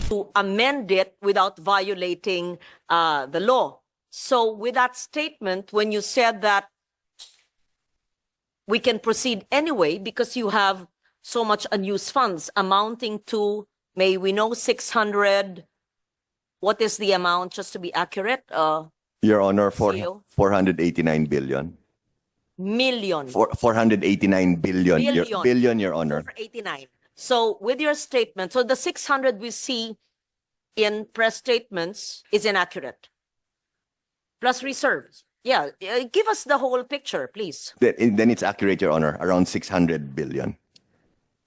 to amend it without violating the law. So with that statement, when you said that we can proceed anyway because you have so much unused funds amounting to, may we know, 600, what is the amount, just to be accurate? Your Honor, CEO? 489 billion. Million. 489 billion. Billion. Billion, Your Honor. 489. So with your statement, so the 600 we see in press statements is inaccurate. Plus reserves. Yeah, give us the whole picture, please. Then it's accurate, Your Honor. Around 600 billion.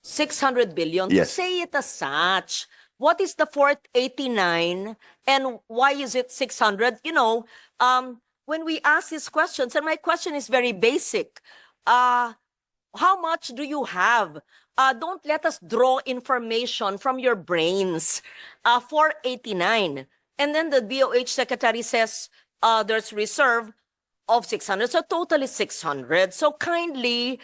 600 billion. Yes. To say it as such, what is the 489 and why is it 600? You know, when we ask these questions, and my question is very basic, how much do you have? Don't let us draw information from your brains. 489. And then the DOH secretary says there's reserve of 600. So total is 600. So kindly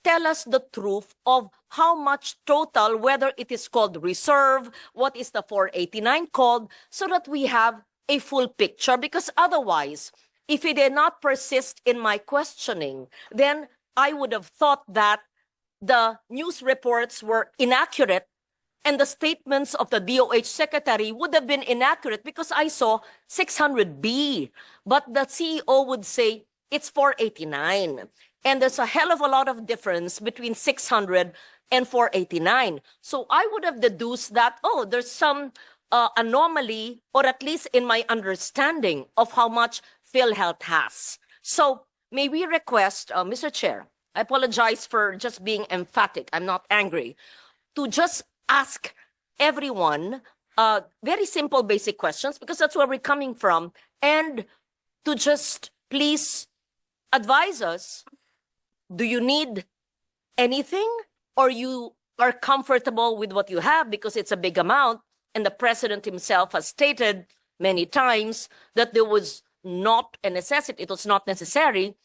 tell us the truth of how much total, whether it is called reserve, what is the 489 called, so that we have a full picture. Because otherwise, if you did not persist in my questioning, then I would have thought that the news reports were inaccurate and the statements of the DOH secretary would have been inaccurate because I saw 600B. But the CEO would say it's 489. And there's a hell of a lot of difference between 600 and 489. So I would have deduced that, oh, there's some anomaly, or at least in my understanding of how much PhilHealth has. So may we request, Mr. Chair, I apologize for just being emphatic, I'm not angry, to just ask everyone very simple basic questions because that's where we're coming from, and to just please advise us, do you need anything or you are comfortable with what you have because it's a big amount, and the president himself has stated many times that there was not a necessity, it was not necessary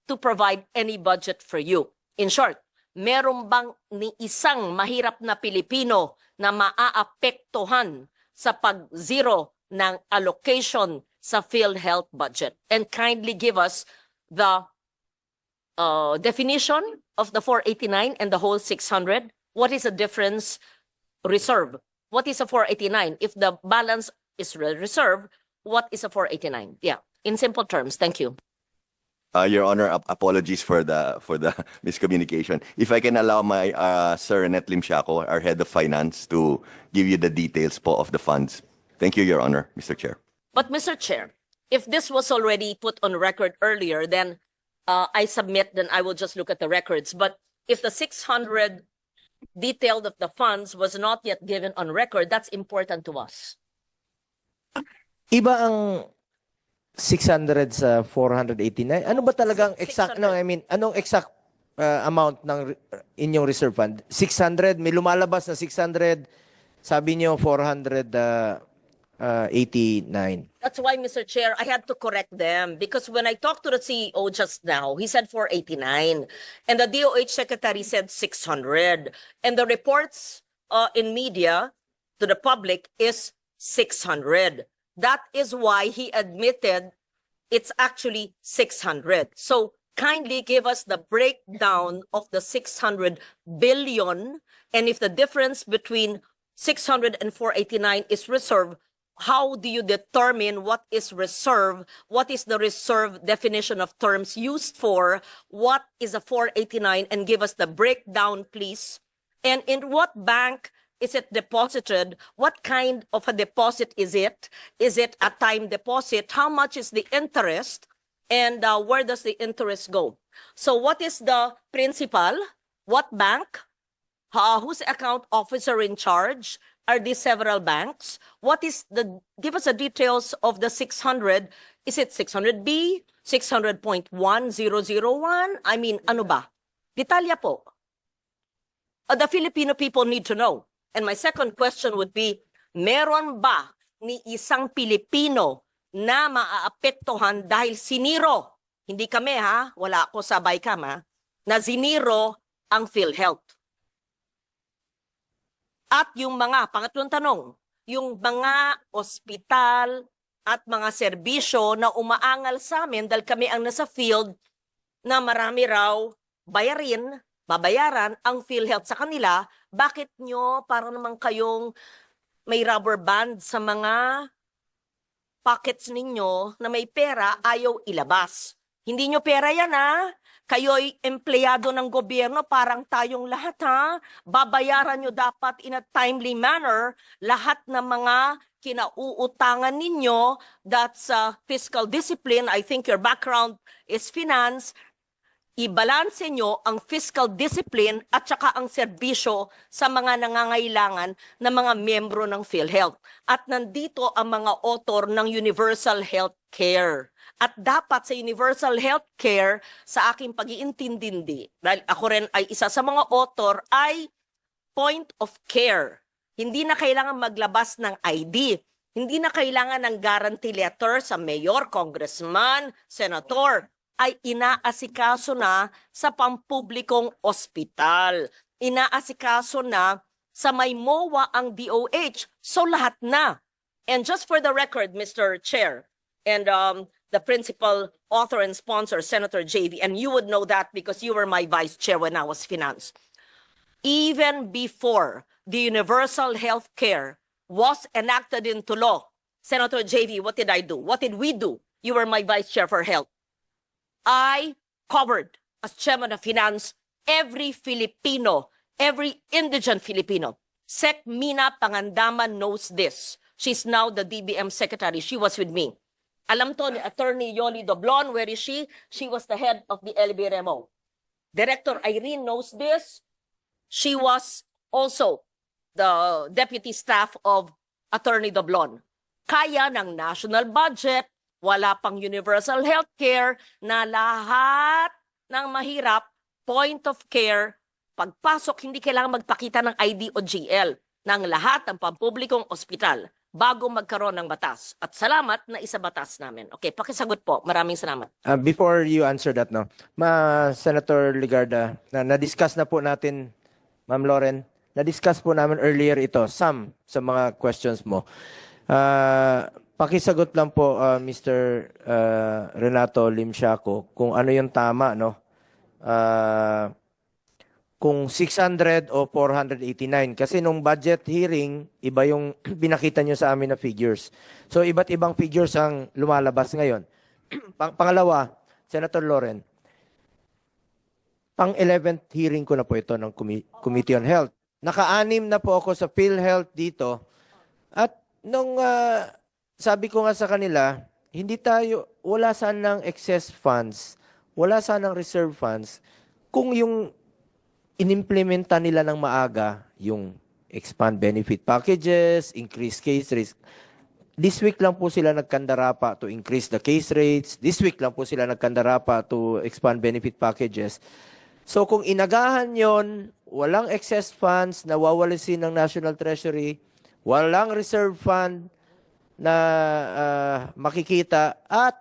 to provide any budget for you. In short, meron bang ni isang mahirap na Pilipino na maaapektuhan sa pag-zero ng allocation sa PhilHealth budget? And kindly give us the definition of the 489 and the whole 600. What is the difference? Reserve. What is a 489? If the balance is reserve, what is a 489? Yeah, in simple terms. Thank you. Your Honor, apologies for the miscommunication. If I can allow my Sir Renet Limsiaco, our Head of Finance, to give you the details po of the funds. Thank you, Your Honor, Mr. Chair. But Mr. Chair, if this was already put on record earlier, then I submit, then I will just look at the records. But if the 600 detailed of the funds was not yet given on record, that's important to us. Iba ang 600 sa 489. Ano ba talagang exact, no, I mean, anong exact amount ng inyong reserve fund? 600, may lumalabas na 600, sabi niyo 489. That's why, Mr. Chair, I had to correct them because when I talked to the CEO just now, he said 489 and the DOH secretary said 600 and the reports in media to the public is 600. That is why he admitted it's actually 600. So kindly give us the breakdown of the 600 billion. And if the difference between 600 and 489 is reserve, how do you determine what is reserve? What is the reserve definition of terms used for? What is a 489? And give us the breakdown, please. And in what bank is it deposited? What kind of a deposit is it? Is it a time deposit? How much is the interest? And where does the interest go? So what is the principal? What bank? Who's account officer in charge? Are these several banks? What is the, give us the details of the 600. Is it 600B? 600.1001? I mean, ano ba? Detalya po. The Filipino people need to know. And my second question would be, meron ba ni isang Pilipino na maaapektuhan dahil siniro, hindi kami ha, wala ako sa BICAM ha, na siniro ang PhilHealth? At yung mga, pangatlong tanong, yung mga ospital at mga serbisyo na umaangal sa amin dahil kami ang nasa field na marami raw babayaran ang PhilHealth sa kanila, bakit nyo para naman kayong may rubber band sa mga pockets ninyo na may pera ayaw ilabas? Hindi nyo pera yan Kayo'y empleyado ng gobyerno, parang tayong lahat Babayaran nyo dapat in a timely manner lahat ng mga kinauutangan ninyo. That's fiscal discipline. I think your background is finance. Ibalanse nyo ang fiscal discipline at saka ang serbisyo sa mga nangangailangan na mga miyembro ng PhilHealth. At nandito ang mga author ng Universal Health Care. At dapat sa Universal Health Care, sa aking pag-iintindindi, dahil ako rin ay isa sa mga author, ay point of care. Hindi na kailangan maglabas ng ID. Hindi na kailangan ng guarantee letter sa mayor, congressman, senator. Ay inaasikaso na sa pampublikong ospital. Inaasikaso na sa may MOA ang DOH. So lahat na. And just for the record, Mr. Chair, and the principal author and sponsor, Senator JV, and you would know that because you were my vice chair when I was finance. Even before the universal health care was enacted into law, Senator JV, what did I do? What did we do? You were my vice chair for health. I covered, as chairman of finance, every Filipino, every indigent Filipino. Sec Mina Pangandaman knows this. She's now the DBM secretary. She was with me. Alam to ni Attorney Yoli Doblon, where is she? She was the head of the LBRMO. Director Irene knows this. She was also the deputy staff of Attorney Doblon. Kaya ng national budget, wala pang universal health care na lahat ng mahirap, point of care, pagpasok hindi kailangan magpakita ng ID o GL ng lahat ng pampublikong ospital bago magkaroon ng batas. At salamat na isa batas namin. Okay, pakisagot po. Maraming salamat. Before you answer that, Senator Ligarda, na-discuss na po natin, Ma'am Lauren, na-discuss po namin earlier ito, some sa mga questions mo. Pakisagot lang po, Mr. Renato Limsiaco, kung ano yung tama, kung 600 o 489. Kasi nung budget hearing, iba yung pinakita nyo sa amin na figures. So, iba't ibang figures ang lumalabas ngayon. Pangalawa, Senator Lauren, pang-11th hearing ko na po ito ng Committee on Health. Naka-anim na po ako sa PhilHealth dito. At nung sabi ko nga sa kanila, wala sanang excess funds, wala sanang reserve funds, kung yung inimplementa nila ng maaga, yung expand benefit packages, increase case rates. This week lang po sila nagkandarapa to increase the case rates. This week lang po sila nagkandarapa to expand benefit packages. So kung inagahan yon, walang excess funds na wawalisin ng National Treasury, walang reserve fund na makikita at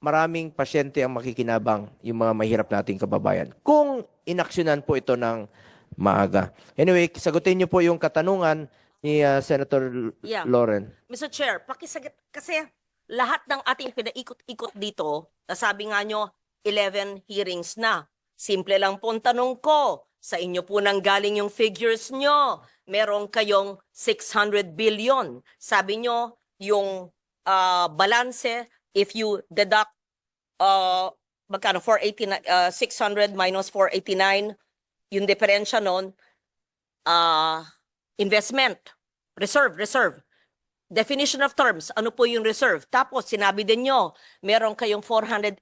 maraming pasyente ang makikinabang, yung mga mahirap nating kababayan. Kung inaksyonan po ito ng maaga. Anyway, sagutin niyo po yung katanungan ni Senator Lauren. Mr. Chair, pakisagot kasi lahat ng ating pinaikot-ikot dito, nasabi nga nyo, 11 hearings na. Simple lang po ang tanong ko. Sa inyo po nang galing yung figures nyo. Meron kayong 600 billion. Sabi nyo, yung balanse, if you deduct magkano 600 minus 489, yung diferensya nun, investment, reserve. Definition of terms, ano po yung reserve? Tapos sinabi din nyo, meron kayong 489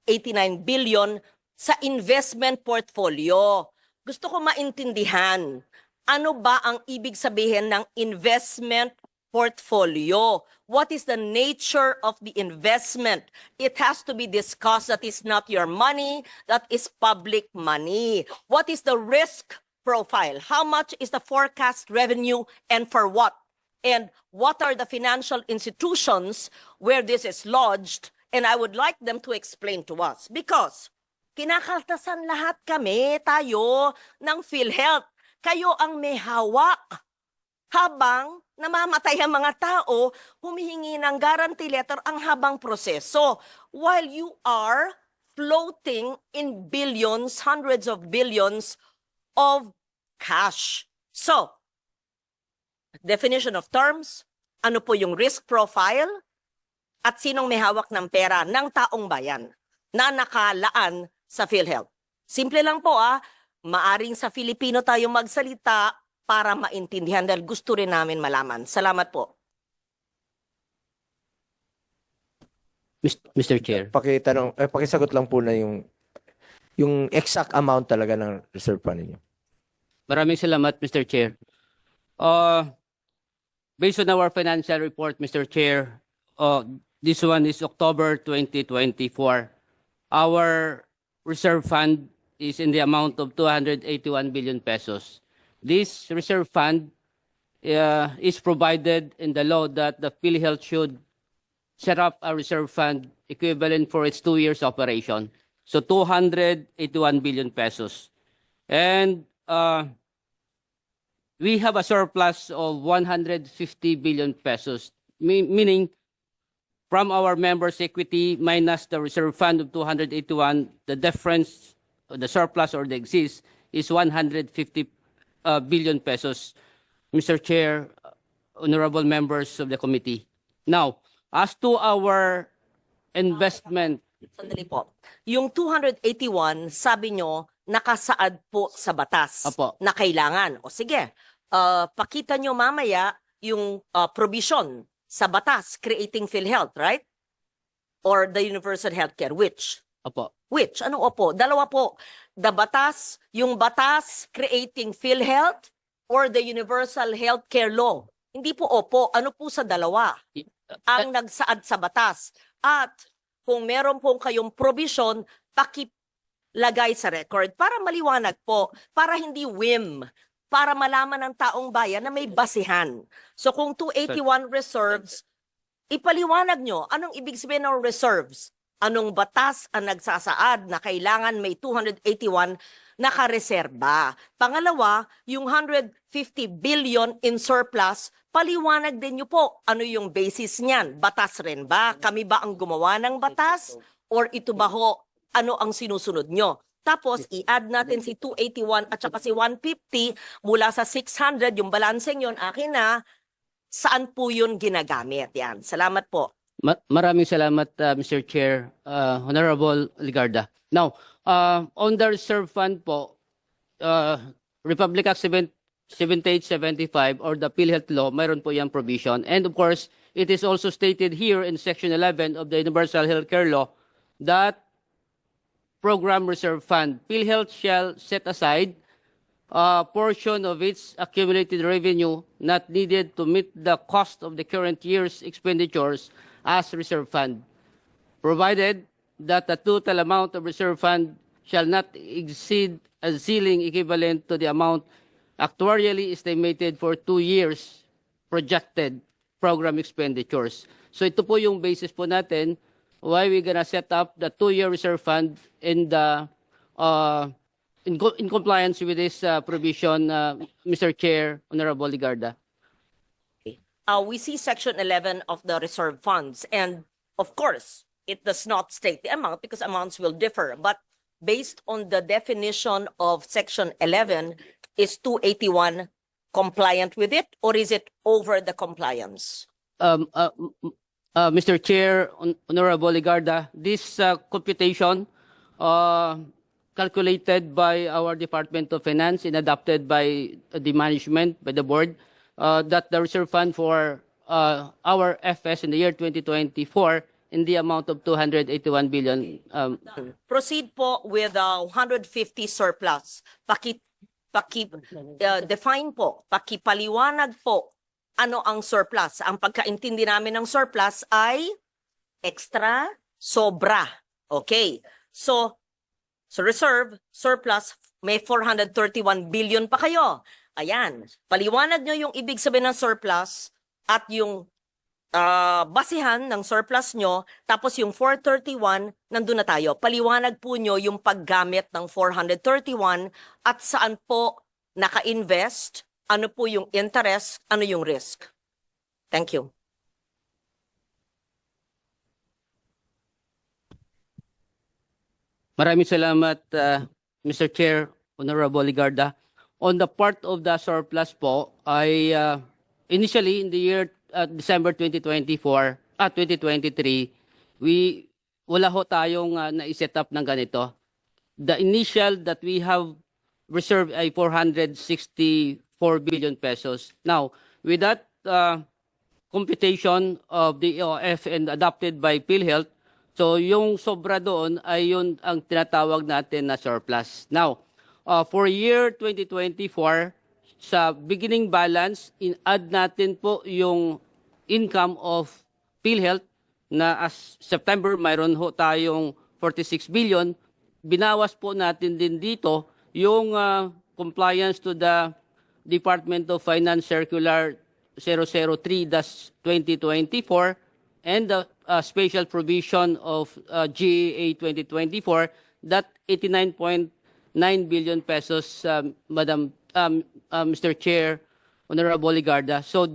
billion sa investment portfolio. Gusto ko maintindihan, ano ba ang ibig sabihin ng investment portfolio? What is the nature of the investment? It has to be discussed. That is not your money. That is public money. What is the risk profile? How much is the forecast revenue and for what? And what are the financial institutions where this is lodged? And I would like them to explain to us. Because kinakaltasan lahat kami, tayo, ng PhilHealth. Kayo ang may hawak habang namamatay ang mga tao, humihingi ng guarantee letter ang habang proseso. While you are floating in billions, hundreds of billions of cash. So, definition of terms, ano po yung risk profile, at sinong may hawak ng pera ng taong bayan na nakalaan sa PhilHealth. Simple lang po maaring sa Filipino tayo magsalita para maintindihan dahil gusto rin namin malaman. Salamat po. Mr. Chair. Pakisagot lang po na yung exact amount talaga ng reserve fund ninyo. Maraming salamat, Mr. Chair. Based on our financial report, Mr. Chair, this one is October 2024. Our reserve fund is in the amount of 281 billion pesos. This reserve fund is provided in the law that the PhilHealth should set up a reserve fund equivalent for its 2 years operation. So 281 billion pesos. And we have a surplus of 150 billion pesos, meaning from our members' equity minus the reserve fund of 281, the difference, the surplus or the excess is 150 billion pesos. Mr. Chair, honorable members of the committee. Now, as to our investment, Sandali po. Yung 281, sabi nyo, nakasaad po sa batas Apo. na kailangan. O sige, pakita nyo mamaya yung provision sa batas creating PhilHealth, right? Or the universal healthcare. Which? opo, Which? Anong opo? Dalawa po. The batas, yung batas creating PhilHealth or the universal healthcare law. Hindi po opo. Ano po sa dalawa? Ang nagsaad sa batas. At kung meron pong kayong provision, pakilagay sa record para maliwanag po, para hindi whim, para malaman ng taong bayan na may basihan. So kung 281 reserves, ipaliwanag nyo, anong ibig sabihin ng reserves? Anong batas ang nagsasaad na kailangan may 281 nakareserba? Pangalawa, yung 150 billion in surplus, paliwanag din nyo po ano yung basis niyan. Batas rin ba? Kami ba ang gumawa ng batas? Or ito ba ho, ano ang sinusunod nyo? Tapos, i-add natin si 281 at saka si 150 mula sa 600, yung balancing yun, akin na, saan po yun ginagamit? Yan. Salamat po. maraming salamat, Mr. Chair, Honorable Ligarda. Now, on the reserve fund po, Republic Act 7875 or the PhilHealth Law, mayroon po yung provision. And of course, it is also stated here in Section 11 of the Universal Healthcare Law that Program Reserve Fund, PhilHealth shall set aside a portion of its accumulated revenue not needed to meet the cost of the current year's expenditures as reserve fund, provided that the total amount of reserve fund shall not exceed a ceiling equivalent to the amount actuarially estimated for 2 years projected program expenditures. So ito po yung basis po natin why we're gonna set up the 2-year reserve fund in the in compliance with this provision, Mr. Chair, Honorable Ligarda. We see Section 11 of the reserve funds, and of course, it does not state the amount because amounts will differ. But based on the definition of Section 11, is 281 compliant with it, or is it over the compliance? Mr. Chair, Honorable Ligarda, this computation calculated by our Department of Finance and adopted by the management, by the board, that the reserve fund for our FS in the year 2024 in the amount of 281 billion. Proceed po with 150 surplus. Define po, pakipaliwanag po ano ang surplus. Ang pagkaintindi namin ng surplus ay extra, sobra. Okay. So reserve, surplus, may 431 billion pa kayo. Ayan. Paliwanag nyo yung ibig sabihin ng surplus at yung basihan ng surplus nyo, tapos yung 431, nandun na tayo. Paliwanag po nyo yung paggamit ng 431 at saan po naka-invest ano po yung interest, ano yung risk. Thank you. Maraming salamat, Mr. Chair, Honorable Ligarda. On the part of the surplus po, I initially in the year December 2024, 2023, wala ho tayong na-set up ng ganito. The initial that we have reserved ay 464 billion pesos. Now, with that computation of the EOF and adopted by PhilHealth, so yung sobra doon ay yun ang tinatawag natin na surplus. Now, for year 2024, sa beginning balance, in-add natin po yung income of PhilHealth na as September mayroon ho tayong 46 billion. Binawas po natin din dito yung compliance to the Department of Finance Circular 003-2024 and the special provision of GAA 2024 that 89.9 billion pesos, Mr. Chair, Honorable Ligarda. So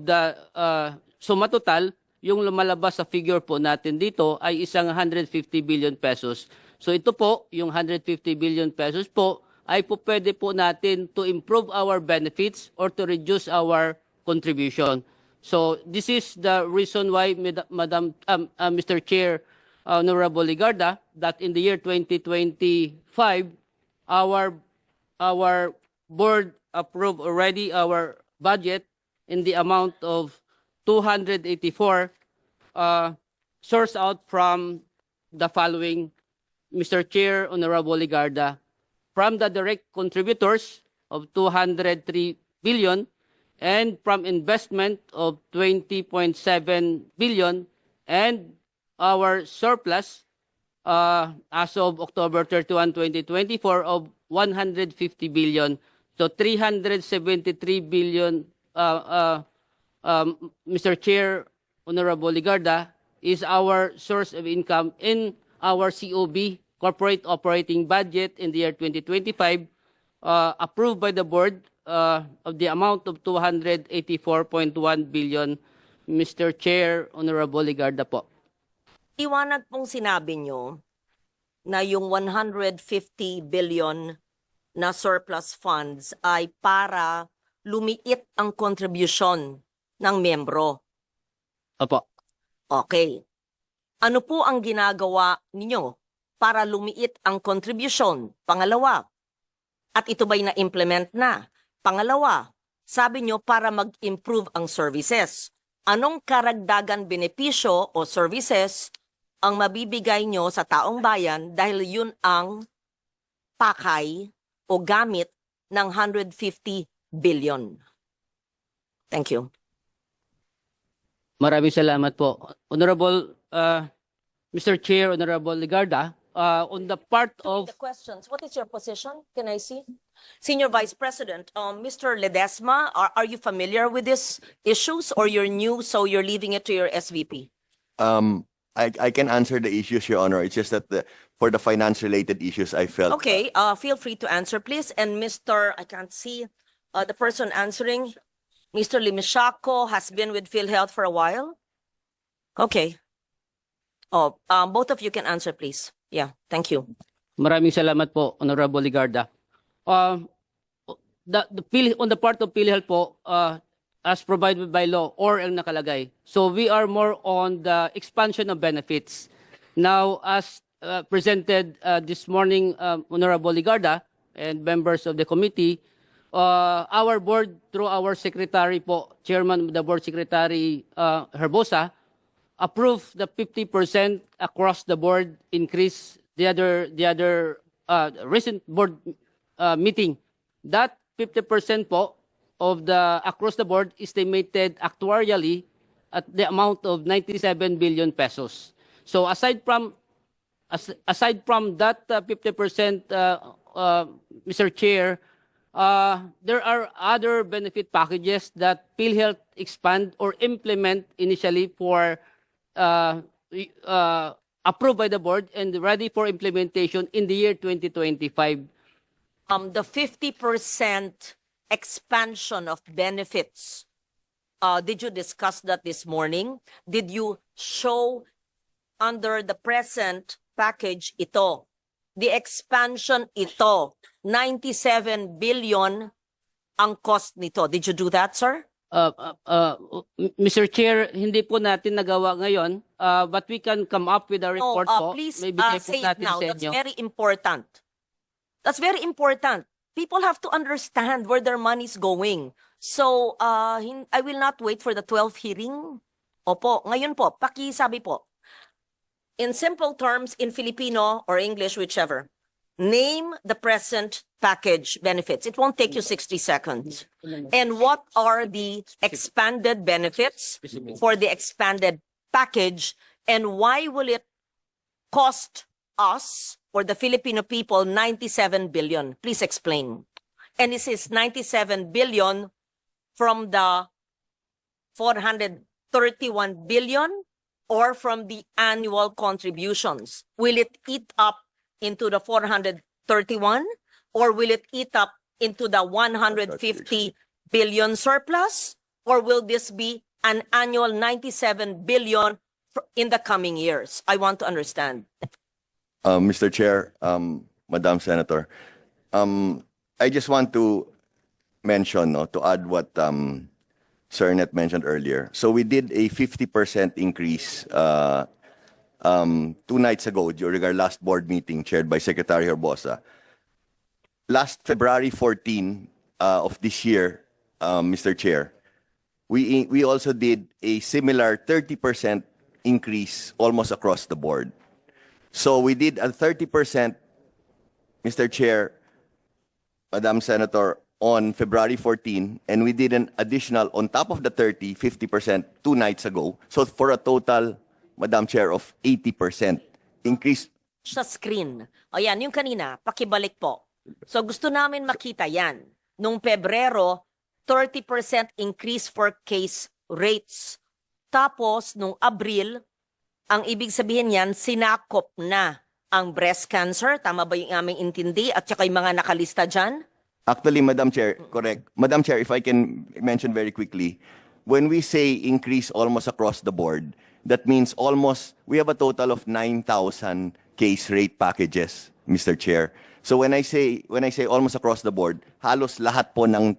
suma total, yung lumalabas sa figure po natin dito ay isang 150 billion pesos. So ito po, yung 150 billion pesos po, ay po pwede po natin to improve our benefits or to reduce our contribution. So this is the reason why, Mr. Chair, Honorable Ligarda, that in the year 2025, our board approved already our budget in the amount of 284, sourced out from the following, Mr. Chair, Honorable Ligarda, from the direct contributors of 203 billion and from investment of 20.7 billion and our surplus as of October 31, 2024 of 150 billion. So 373 billion, Mr. Chair, Honorable Ligarda, is our source of income in our COB, Corporate Operating Budget, in the year 2025, approved by the board of the amount of 284.1 billion. Mr. Chair, Honorable Ligarda po. Iwanag pong sinabi nyo na yung 150 billion na surplus funds ay para lumiit ang contribution ng membro. Opo. Okay. Ano po ang ginagawa ninyo para lumiit ang contribution? Pangalawa, at ito ba'y na-implement na? Pangalawa, sabi nyo para mag-improve ang services. Anong karagdagan benepisyo o services ang mabibigay nyo sa taong bayan dahil yun ang pakay o gamit ng 150 billion? Thank you. Maraming salamat po. Honorable Mr. Chair, Honorable Ligarda, on the part of... The questions. What is your position? Can I see? Senior Vice President, Mr. Ledesma, are you familiar with these issues or you're new so you're leaving it to your SVP? I can answer the issues, Your Honor. It's just that for the finance-related issues, I felt... Okay, feel free to answer, please. And Mr. I can't see the person answering. Mr. Limishaco has been with PhilHealth for a while. Okay. Oh, both of you can answer, please. Yeah, thank you. Maraming salamat po, Honorable Ligarda. On the part of PhilHealth po, as provided by law or ang nakalagay. So we are more on the expansion of benefits. Now, as presented this morning, Honorable Ligarda and members of the committee, our board, through our secretary po, Chairman of the Board Secretary Herbosa, approved the 50% across the board increase. The other recent board meeting, that 50% po of the across the board estimated actuarially at the amount of 97 billion pesos. So aside from that 50%, Mr. Chair, there are other benefit packages that PhilHealth expand or implement initially for approved by the board and ready for implementation in the year 2025. The 50% expansion of benefits, did you discuss that this morning? Did you show under the present package ito? The expansion ito, 97 billion ang cost nito. Did you do that, sir? Mr. Chair, hindi po natin nagawa ngayon, but we can come up with a report po. Please May bigay po say it natin now. sa That's inyo. very important. That's very important. People have to understand where their money's going. So, I will not wait for the 12th hearing. Opo, ngayon po, pakisabi po. In simple terms, in Filipino or English, whichever, name the present package benefits. It won't take you 60 seconds. And what are the expanded benefits for the expanded package, and why will it cost us or the Filipino people 97 billion? Please explain. And this is 97 billion from the 431 billion or from the annual contributions? Will it eat up into the 431 or will it eat up into the 150 billion surplus, or will this be an annual 97 billion in the coming years? I want to understand. Mr. Chair, Madam Senator, I just want to mention, no, to add what Sir Net mentioned earlier. So we did a 50% increase 2 nights ago during our last board meeting chaired by Secretary Herbosa. Last February 14 of this year, Mr. Chair, we also did a similar 30% increase almost across the board. So we did a 30%, Mr. Chair, Madam Senator, on February 14, and we did an additional, on top of the 30, 50% 2 nights ago. So for a total, Madam Chair, of 80% increase. Sa screen. O yan, yung kanina, pakibalik po. So gusto namin makita yan. Nung Pebrero, 30% increase for case rates. Tapos, nung Abril, ang ibig sabihin yan, sinakop na ang breast cancer. Tama ba yung aming intindi? At saka yung mga nakalista dyan? Actually, Madam Chair, correct. Madam Chair, if I can mention very quickly, when we say increase almost across the board, that means almost, we have a total of 9,000 case rate packages, Mr. Chair. So when I say almost across the board, halos lahat po ng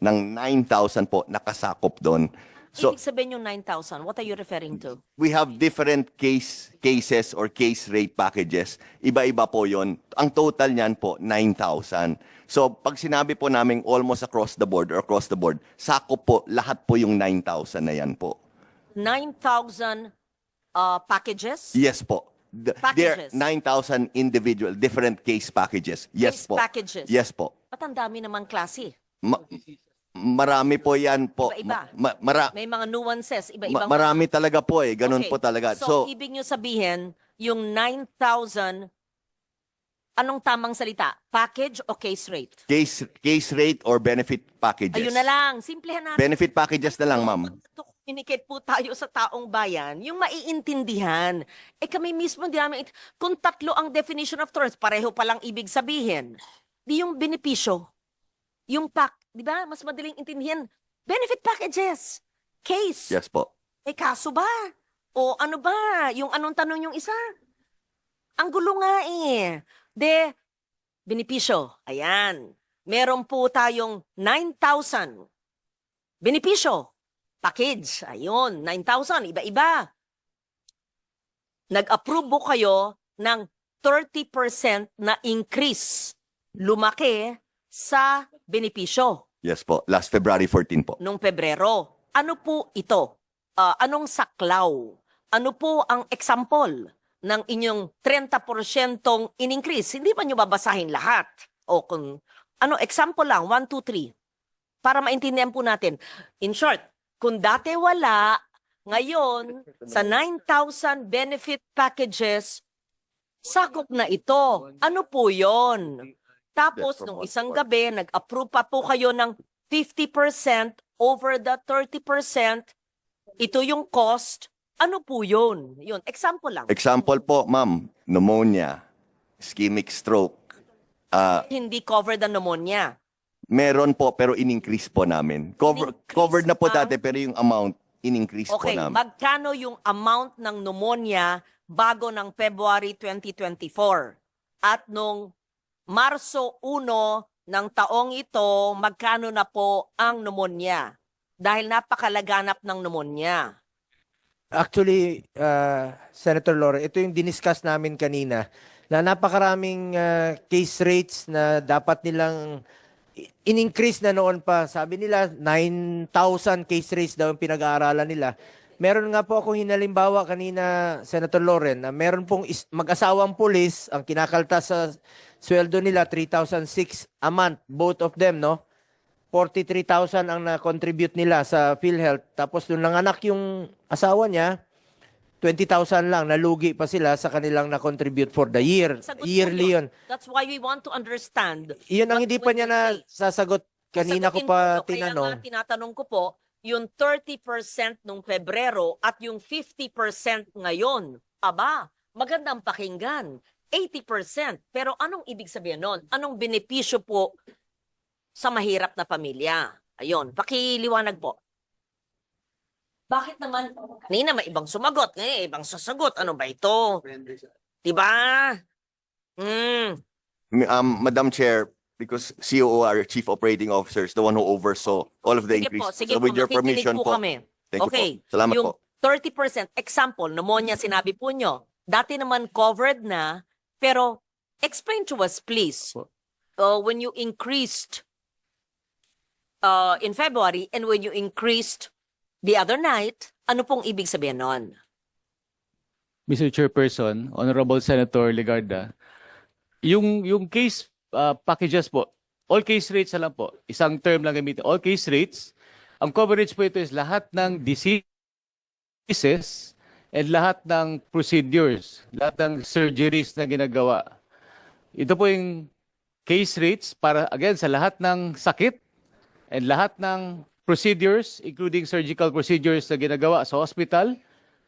9,000 po nakasakop doon. So Ibig sabihin yung 9,000, what are you referring to? we have different cases or case rate packages. Iba-iba po yon. Ang total niyan po, 9,000. So pag sinabi po namin almost across the board or across the board, sakop po, lahat po yung 9,000 na yan po. 9,000 packages? Yes po. There are Packages. 9,000 individual, different case packages. Yes Case po. packages. Yes po. Ba't ang dami naman klase? Marami po yan po. Iba-iba. May mga nuances, iba-ibang. Marami talaga po eh. Ganun Okay. po talaga. So, ibig nyo sabihin, yung 9,000, anong tamang salita? Package o case rate? case rate or benefit packages. Ayun na lang. Simplihan natin. Benefit packages na lang, ma'am. To communicate po tayo sa taong bayan, yung maiintindihan. Kami mismo, di namin, kung tatlo ang definition of terms, pareho palang ibig sabihin. Di yung benepisyo, yung di ba? Mas madaling intindihan. Benefit packages. Case. Yes po. Kaso ba? O ano ba? Yung anong tanong yung isa? Ang gulo nga eh. Benepisyo. Ayan. Meron po tayong 9,000. Benepisyo. Package. Ayun, 9,000. Iba-iba. Nag-approve po kayo ng 30% na increase. Lumaki sa benepisyo Yes po. Last February 14 po. nung Pebrero. Ano po ito? Anong saklaw? Ano po ang example ng inyong 30% in-increase? Hindi ba nyo babasahin lahat? O kung, example lang, 1, 2, 3. Para maintindihan po natin. In short, kung dati wala, ngayon, sa 9,000 benefit packages, sakop na ito. Ano po yon? Tapos, nung isang gabi, nag-approve pa po kayo ng 50% over the 30%. Ito yung cost. Ano po yun? Yun, example lang. Example po, ma'am. Pneumonia, ischemic stroke. Hindi cover the pneumonia. Meron po, pero in-increase po namin. In-increase Covered na po ang- dati, pero yung amount, in-increase po Okay, namin. magkano yung amount ng pneumonia bago ng February 2024? At nung Marso 1 ng taong ito, magkano na po ang pneumonia? Dahil napakalaganap ng pneumonia. Actually, Senator Lore, ito yung diniscuss namin kanina na napakaraming case rates na dapat nilang in-increase na noon pa. Sabi nila, 9,000 case rates daw ang pinag-aaralan nila. Meron nga po ako hinalimbawa kanina, Senator Loren, na meron pong mag-asawang pulis, ang kinakaltas sa sweldo nila, 3,006 a month, both of them, no? 43,000 ang na-contribute nila sa PhilHealth. Tapos nung nanganak yung asawa niya, 20,000 lang, nalugi pa sila sa kanilang na-contribute for the year. Sagot po Yearly yun. That's why we want to understand. Iyon ang what hindi pa will niya you say? nasasagot. Kanina ko Sagutin pa ko, Kaya tinanong. nga tinatanong ko po, yung 30% nung Pebrero at yung 50% ngayon. Aba, magandang pakinggan. 80%. Pero anong ibig sabihin nun? Anong benepisyo po sa mahirap na pamilya? Ayun, pakiliwanag po. Bakit naman? Kanina may ibang sumagot, ngayon ibang sasagot. Ano ba ito? Diba? Madam Chair, because COO, our Chief Operating Officer, is the one who oversaw all of the increase. Sige So po, with your makikinig permission po po. kami. Thank you Okay, po. Salamat yung po. 30%, example, pneumonia sinabi po nyo, dati naman covered na, pero explain to us please, when you increased in February and when you increased the other night, ano pong ibig sabihin nun? Mr. Chairperson, Honorable Senator Legarda, yung case packages po, all case rates na lang po, isang term lang gamitin, all case rates, ang coverage po ito is lahat ng diseases and lahat ng procedures, lahat ng surgeries na ginagawa. Ito po yung case rates para, again, sa lahat ng sakit and lahat ng procedures, including surgical procedures na ginagawa sa hospital,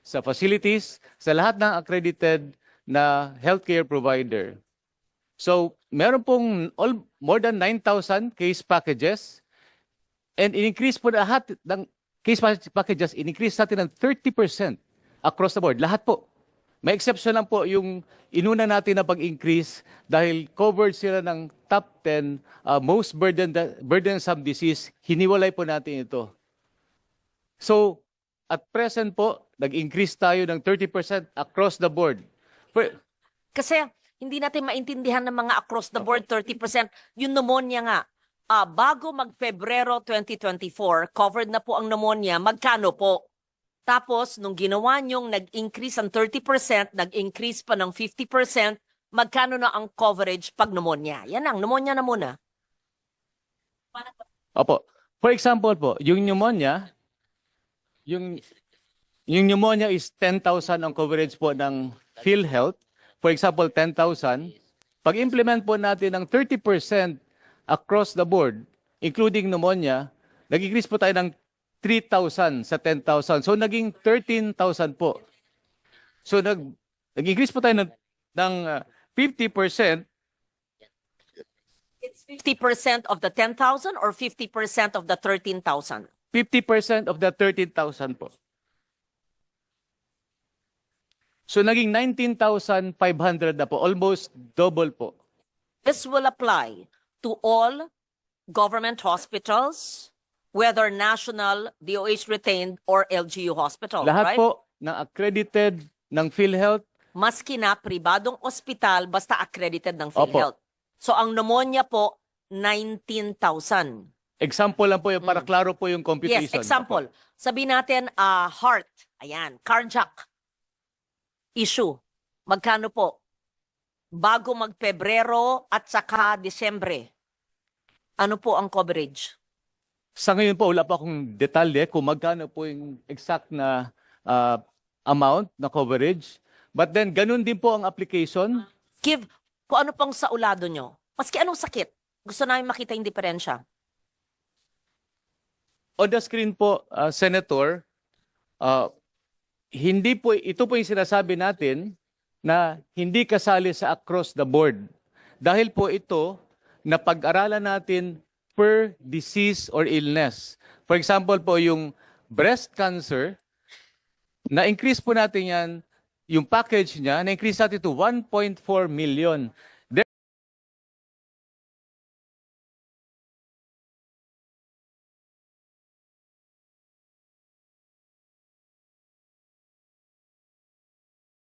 sa facilities, sa lahat ng accredited na healthcare provider. So, meron pong more than 9,000 case packages and in-increase po lahat ng case packages, in-increase natin ng 30% across the board. Lahat po. May exception lang po yung inuna natin na pag-increase dahil covered sila ng top 10 most burdensome disease. Hiniwalay po natin ito. So, at present po, nag-increase tayo ng 30% across the board. Kasi hindi natin maintindihan ng mga across the board 30%. Yung pneumonia nga, bago mag-Pebrero 2024, covered na po ang pneumonia, magkano po? Tapos, nung ginawa nyong nag-increase ang 30%, nag-increase pa ng 50%, magkano na ang coverage pag pneumonia? Yan ang, pneumonia na muna. Opo. For example po, yung pneumonia is 10,000 ang coverage po ng PhilHealth. For example, 10,000. Pag implement po natin ng 30% across the board, including pneumonia, nag-increase po tayo ng 3,000 sa 10,000. So, naging 13,000 po. So, nag-increase po tayo ng 50%. It's 50% of the 10,000 or 50% of the 13,000? 50% of the 13,000 po. So, naging 19,500 na po. Almost double po. This will apply to all government hospitals, whether national, DOH retained, or LGU hospital, Lahat right? po ng accredited ng PhilHealth. Maski na pribadong ospital, basta accredited ng PhilHealth. So ang pneumonia po, 19,000. Example lang po yung para klaro po yung Yes, computation. example. Sabi natin, heart, ayan, cardiac issue. Magkano po? Bago mag-Pebrero at saka Disyembre. Ano po ang coverage? Sa ngayon po, wala pa akong detalye kung magkano po yung exact na amount na coverage. But then, ganun din po ang application. Give kung ano pang saulado nyo. Maski anong sakit. Gusto namin makita yung diferensya. On the screen po, Senator, hindi po, ito po yung sinasabi natin na hindi kasali sa across the board. Dahil po ito, na pag-aralan natin per disease or illness. For example po, yung breast cancer, na-increase po natin yan, yung package niya, na-increase natin to 1.4 million.